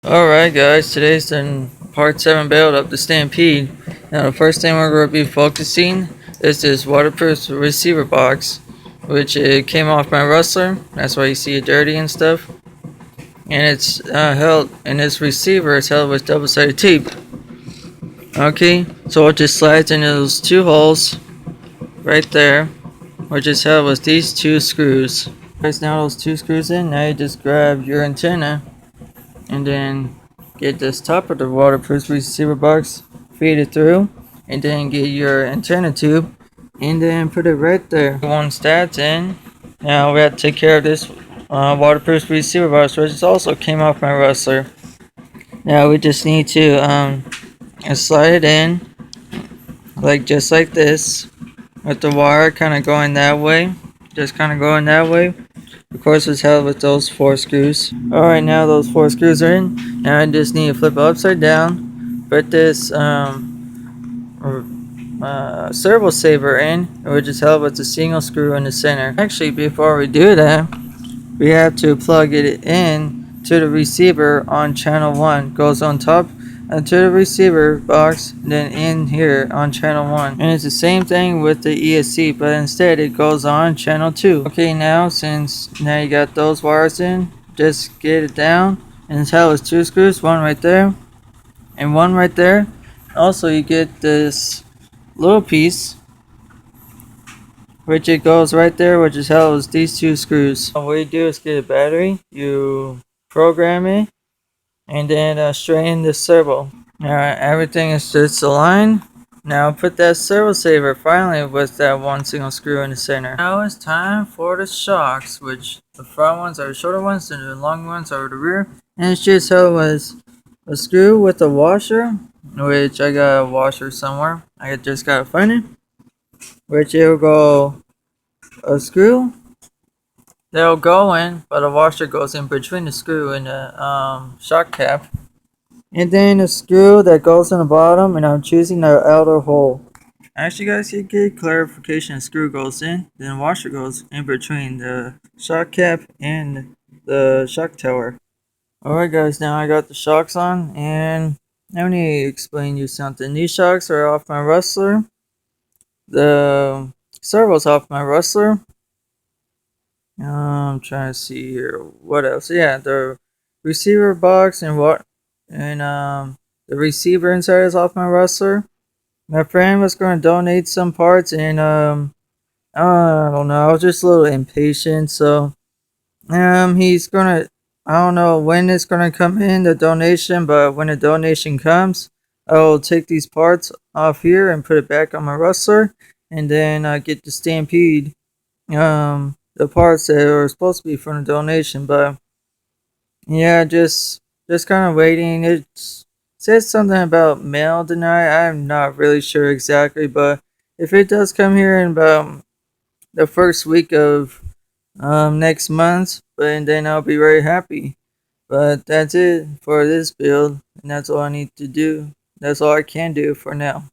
Alright guys, today's the part 7 build of the Stampede. Now the first thing we're going to be focusing is this waterproof receiver box, which it came off my rustler. That's why you see it dirty and stuff. And it's held, and this receiver is held with double-sided tape. Okay, so it just slides into those two holes right there, which is held with these two screws. Press now those two screws in. Now you just grab your antenna and then get this top of the waterproof receiver box, feed it through, and then get your antenna tube and then put it right there. Once that's in, now we have to take care of this waterproof receiver box, which also came off my rustler. Now we just need to slide it in just like this, with the wire kind of going that way, just kind of going that way. Of course, it's held with those 4 screws. Alright, now those 4 screws are in. Now I just need to flip it upside down. Put this servo saver in, which is held with a single screw in the center. Actually, before we do that, we have to plug it in to the receiver on channel 1. Goes on top to the receiver box, then in here on channel 1. And it's the same thing with the ESC, but instead it goes on channel 2. Okay, now you got those wires in, just get it down, and it's held with 2 screws, one right there and one right there. Also, you get this little piece, which it goes right there, which is held with these 2 screws. What you do is get a battery, you program it, and then straighten the servo. Alright, everything is just aligned. Now put that servo saver finally with that one single screw in the center. Now it's time for the shocks, which the front ones are the shorter ones and the long ones are the rear. And it's just held with a screw with a washer, which I got a washer somewhere. I just gotta find it. Which it will go a screw that'll go in, but a washer goes in between the screw and the shock cap. And then a screw that goes in the bottom, and I'm choosing the outer hole. Actually guys, you get clarification. The screw goes in, then the washer goes in between the shock cap and the shock tower. Alright guys, now I got the shocks on, and I need to explain you something. These shocks are off my rustler. The servo's off my rustler. I'm trying to see here. What else? Yeah, the receiver box and the receiver inside is off my rustler. My friend was going to donate some parts, and I don't know. I was just a little impatient, so he's gonna. I don't know when it's gonna come in, the donation, but when the donation comes, I will take these parts off here and put it back on my rustler, and then get the Stampede. The parts that are supposed to be from the donation, but yeah, just kind of waiting. It says something about mail tonight. I'm not really sure exactly, but if it does come here in about the first week of next month, and then I'll be very happy. But that's it for this build, and that's all I need to do. That's all I can do for now.